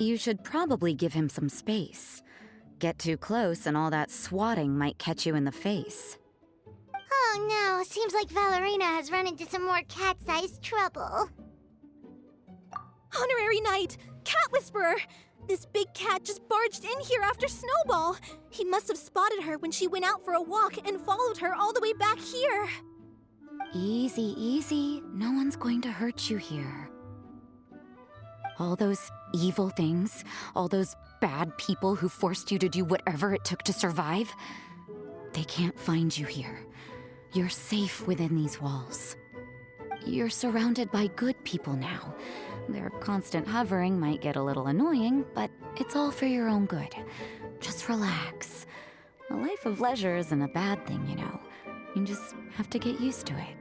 You should probably give him some space. Get too close and all that swatting might catch you in the face. Oh no, seems like Valerina has run into some more cat-sized trouble. Honorary Knight! Cat Whisperer! This big cat just barged in here after Snowball. He must have spotted her when she went out for a walk and followed her all the way back here. Easy, easy. No one's going to hurt you here. All those evil things, all those bad people who forced you to do whatever it took to survive, they can't find you here. You're safe within these walls. You're surrounded by good people now. Their constant hovering might get a little annoying, but it's all for your own good. Just relax. A life of leisure isn't a bad thing, you know. You just have to get used to it.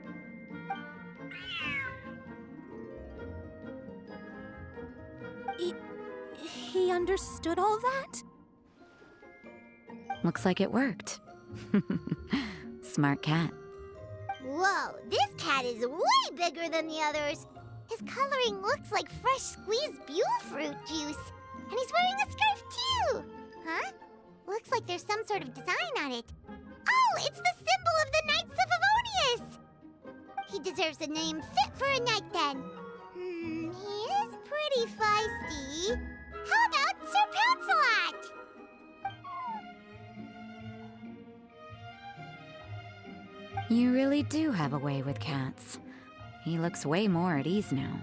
He understood all that? Looks like it worked. Smart cat. Whoa, this cat is way bigger than the others. His coloring looks like fresh squeezed Buell fruit juice. And he's wearing a scarf too! Huh? Looks like there's some sort of design on it. Oh, it's the symbol of the Knights of Favonius! He deserves a name fit for a knight then. He is pretty feisty. How about Sir Pouncelot? You really do have a way with cats. He looks way more at ease now.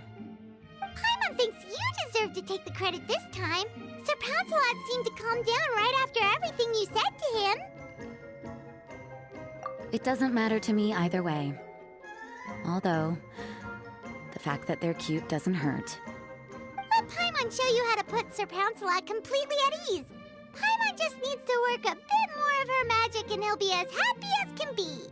Paimon thinks you deserve to take the credit this time. Sir Pouncelot seemed to calm down right after everything you said to him. It doesn't matter to me either way. Although, the fact that they're cute doesn't hurt. Let Paimon show you how to put Sir Pouncelot completely at ease. Paimon just needs to work a bit more of her magic and he'll be as happy as can be.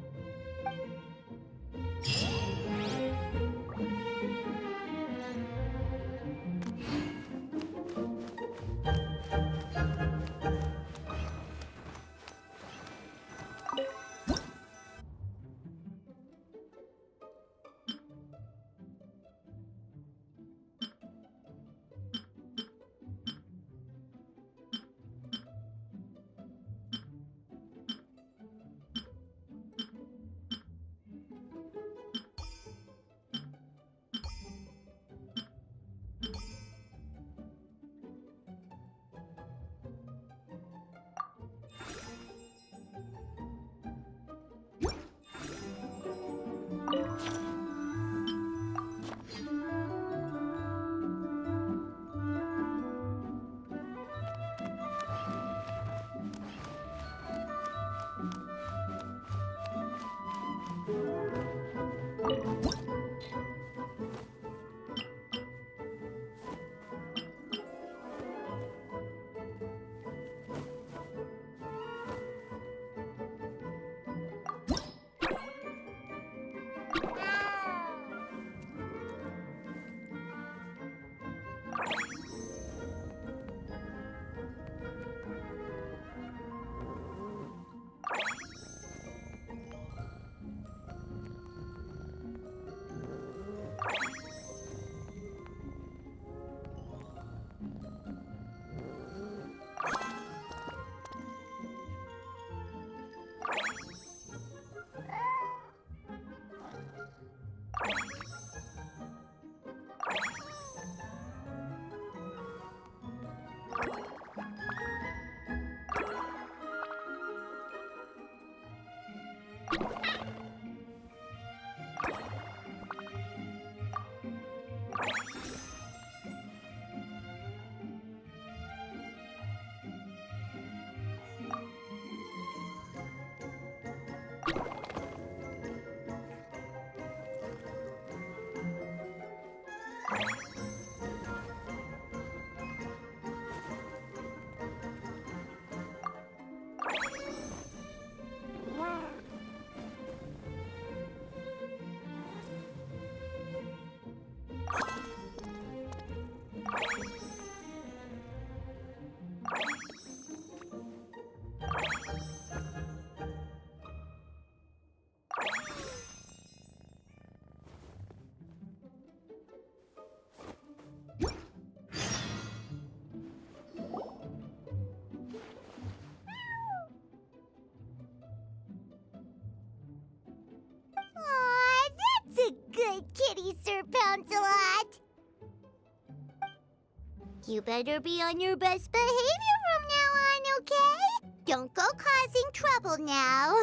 You better be on your best behavior from now on, okay? Don't go causing trouble now.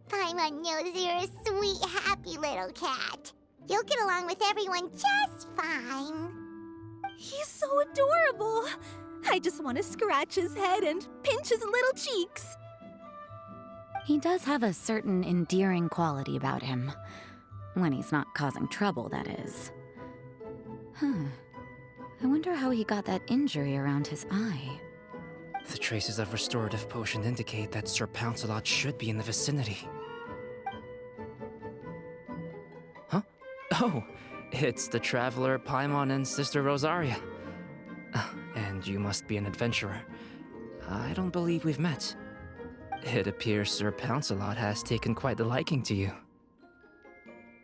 Paimon knows you're a sweet, happy little cat. You'll get along with everyone just fine. He's so adorable. I just want to scratch his head and pinch his little cheeks. He does have a certain endearing quality about him. When he's not causing trouble, that is. I wonder how he got that injury around his eye. The traces of restorative potion indicate that Sir Pouncelot should be in the vicinity. Huh? Oh, it's the traveler Paimon and Sister Rosaria. And you must be an adventurer. I don't believe we've met. It appears Sir Pouncelot has taken quite the liking to you.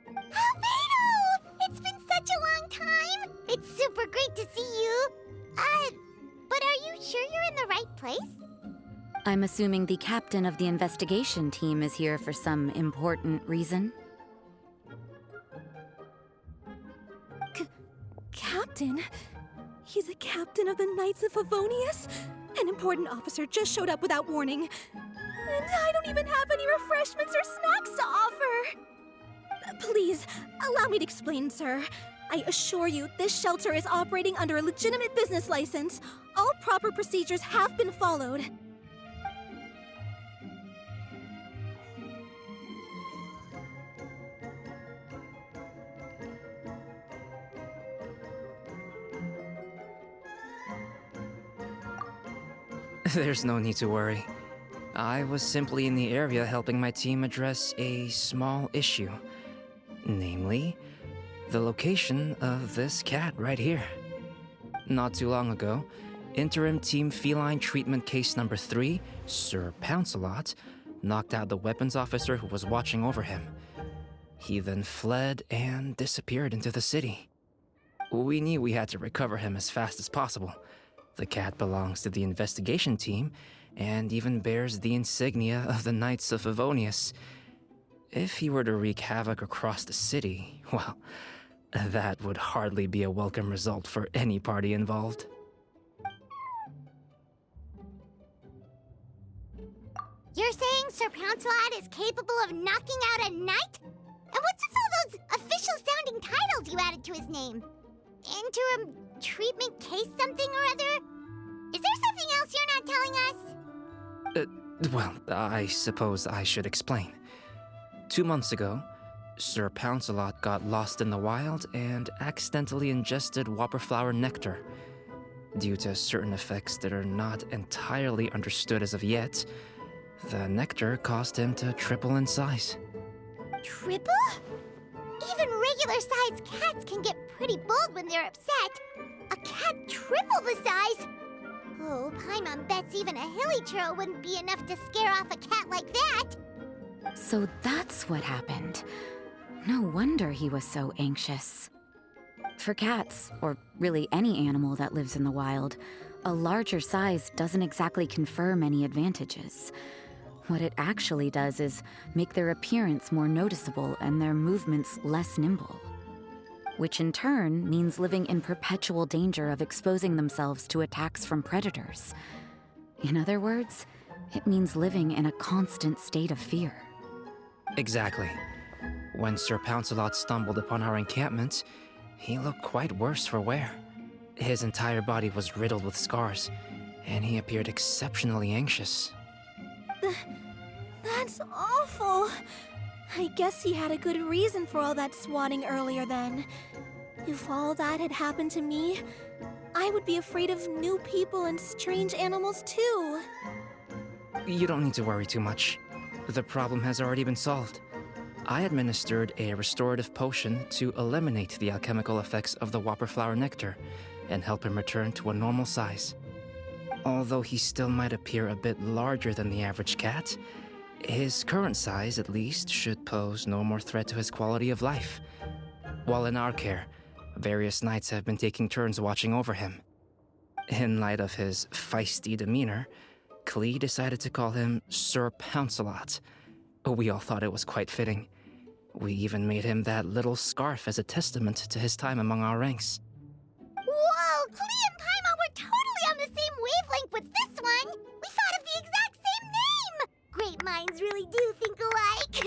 Albedo! It's been such a long time! It's super great to see you. But are you sure you're in the right place? I'm assuming the captain of the investigation team is here for some important reason. Captain? He's a captain of the Knights of Favonius? An important officer just showed up without warning. And I don't even have any refreshments or snacks to offer! Please, allow me to explain, sir. I assure you, this shelter is operating under a legitimate business license. All proper procedures have been followed. There's no need to worry. I was simply in the area helping my team address a small issue. Namely, the location of this cat right here. Not too long ago, Interim Team Feline Treatment Case Number 3, Sir Pouncelot, knocked out the weapons officer who was watching over him. He then fled and disappeared into the city. We knew we had to recover him as fast as possible. The cat belongs to the investigation team and even bears the insignia of the Knights of Favonius. If he were to wreak havoc across the city, well, that would hardly be a welcome result for any party involved. You're saying Sir Pouncelot is capable of knocking out a knight? And what's with all those official-sounding titles you added to his name? Interim treatment case something or other? Is there something else you're not telling us? Well, I suppose I should explain. 2 months ago, Sir Pouncelot got lost in the wild and accidentally ingested whopperflower nectar. Due to certain effects that are not entirely understood as of yet, the nectar caused him to triple in size. Triple? Even regular-sized cats can get pretty bold when they're upset. A cat triple the size? Oh, Paimon bets even a hilly churl wouldn't be enough to scare off a cat like that. So that's what happened. No wonder he was so anxious. For cats, or really any animal that lives in the wild, a larger size doesn't exactly confer many advantages. What it actually does is make their appearance more noticeable and their movements less nimble. Which in turn means living in perpetual danger of exposing themselves to attacks from predators. In other words, it means living in a constant state of fear. Exactly. When Sir Pouncelot stumbled upon our encampment, he looked quite worse for wear. His entire body was riddled with scars, and he appeared exceptionally anxious. That's awful. I guess he had a good reason for all that swatting earlier then. If all that had happened to me, I would be afraid of new people and strange animals too. You don't need to worry too much. The problem has already been solved. I administered a restorative potion to eliminate the alchemical effects of the whopperflower nectar and help him return to a normal size. Although he still might appear a bit larger than the average cat, his current size, at least, should pose no more threat to his quality of life. While in our care, various knights have been taking turns watching over him. In light of his feisty demeanor, Klee decided to call him Sir Pouncelot. We all thought it was quite fitting. We even made him that little scarf as a testament to his time among our ranks. Whoa, Klee and Great minds really do think alike.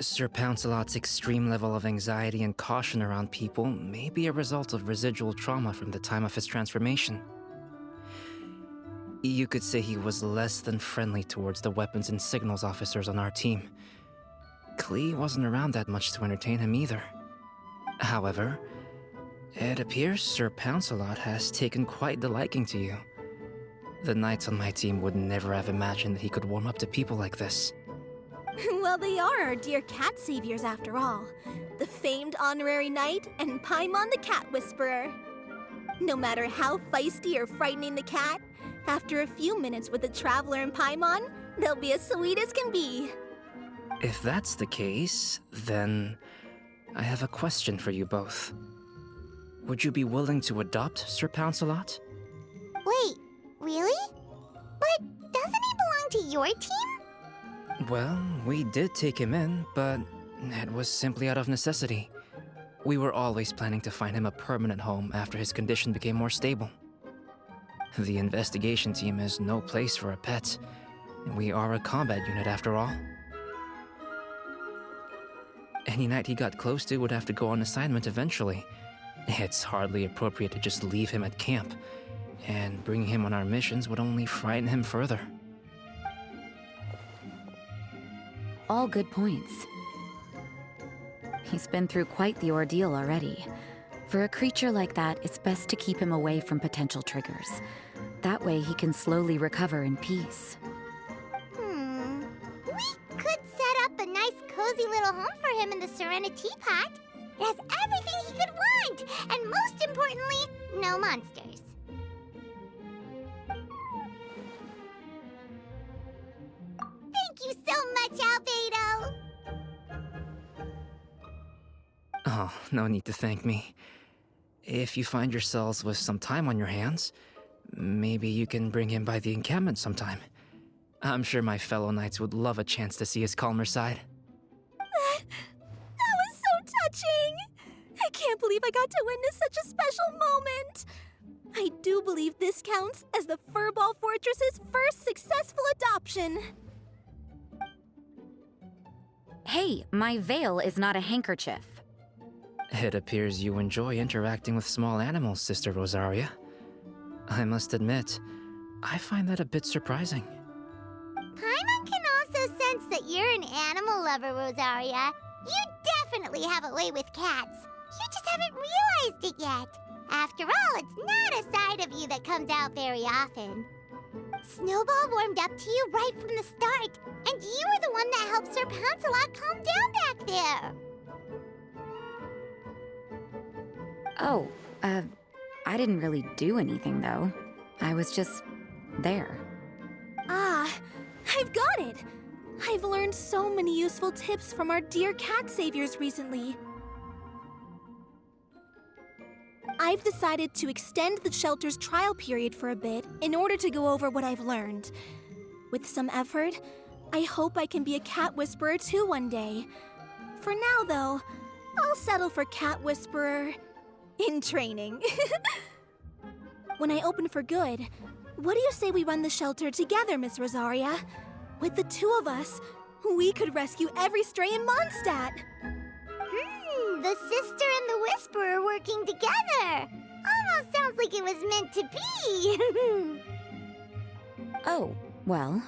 Sir Pouncelot's extreme level of anxiety and caution around people may be a result of residual trauma from the time of his transformation. You could say he was less than friendly towards the weapons and signals officers on our team. Klee wasn't around that much to entertain him either. However, it appears Sir Pouncelot has taken quite the liking to you. The knights on my team would never have imagined that he could warm up to people like this. Well, they are our dear cat saviors after all. The famed honorary knight and Paimon the cat whisperer. No matter how feisty or frightening the cat, after a few minutes with the traveler and Paimon, they'll be as sweet as can be. If that's the case, then I have a question for you both. Would you be willing to adopt Sir Pouncelot? Wait, really? But doesn't he belong to your team? Well, we did take him in, but it was simply out of necessity. We were always planning to find him a permanent home after his condition became more stable. The investigation team is no place for a pet. We are a combat unit after all. Any knight he got close to would have to go on assignment eventually. It's hardly appropriate to just leave him at camp, and bringing him on our missions would only frighten him further. All good points. He's been through quite the ordeal already. For a creature like that, it's best to keep him away from potential triggers. That way he can slowly recover in peace. We could set up a nice cozy little home for him in the Serenity Pot. It has everything he could want, and most importantly, no monsters. Thank you so much, Albedo! Oh, no need to thank me. If you find yourselves with some time on your hands, maybe you can bring him by the encampment sometime. I'm sure my fellow knights would love a chance to see his calmer side. That was so touching! I can't believe I got to witness such a special moment! I do believe this counts as the Furball Fortress's first successful adoption. Hey, my veil is not a handkerchief. It appears you enjoy interacting with small animals, Sister Rosaria. I must admit, I find that a bit surprising. Paimon can also sense that you're an animal lover, Rosaria. You definitely have a way with cats. You just haven't realized it yet. After all, it's not a side of you that comes out very often. Snowball warmed up to you right from the start, and you were the one that helped Sir Pouncelot calm down back there. Oh, I didn't really do anything, though. I was just there. Ah, I've got it! I've learned so many useful tips from our dear cat saviors recently. I've decided to extend the shelter's trial period for a bit in order to go over what I've learned. With some effort, I hope I can be a cat whisperer too one day. For now, though, I'll settle for cat whisperer in training. When I open for good, what do you say we run the shelter together, Miss Rosaria? With the two of us, we could rescue every stray in Mondstadt. The sister and the whisperer working together. Almost sounds like it was meant to be. Oh, well,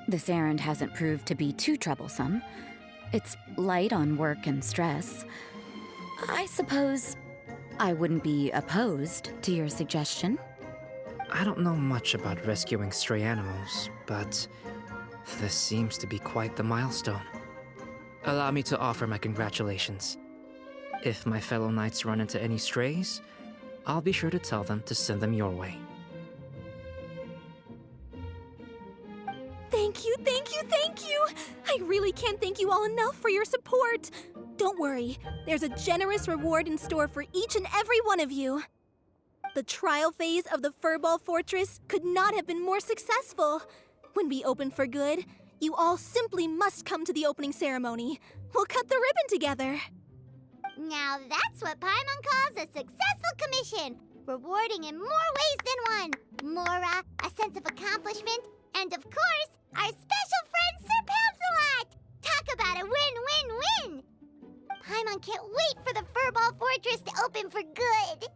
this errand hasn't proved to be too troublesome. It's light on work and stress. I suppose I wouldn't be opposed to your suggestion. I don't know much about rescuing stray animals, but this seems to be quite the milestone. Allow me to offer my congratulations. If my fellow knights run into any strays, I'll be sure to tell them to send them your way. Thank you, thank you, thank you! I really can't thank you all enough for your support. Don't worry, there's a generous reward in store for each and every one of you. The trial phase of the Furball Fortress could not have been more successful. When we open for good, you all simply must come to the opening ceremony. We'll cut the ribbon together. Now that's what Paimon calls a successful commission. rewarding in more ways than one. Mora, a sense of accomplishment, and of course, our special friend Sir Pouncelot! Talk about a win-win-win! Paimon can't wait for the Furball Fortress to open for good!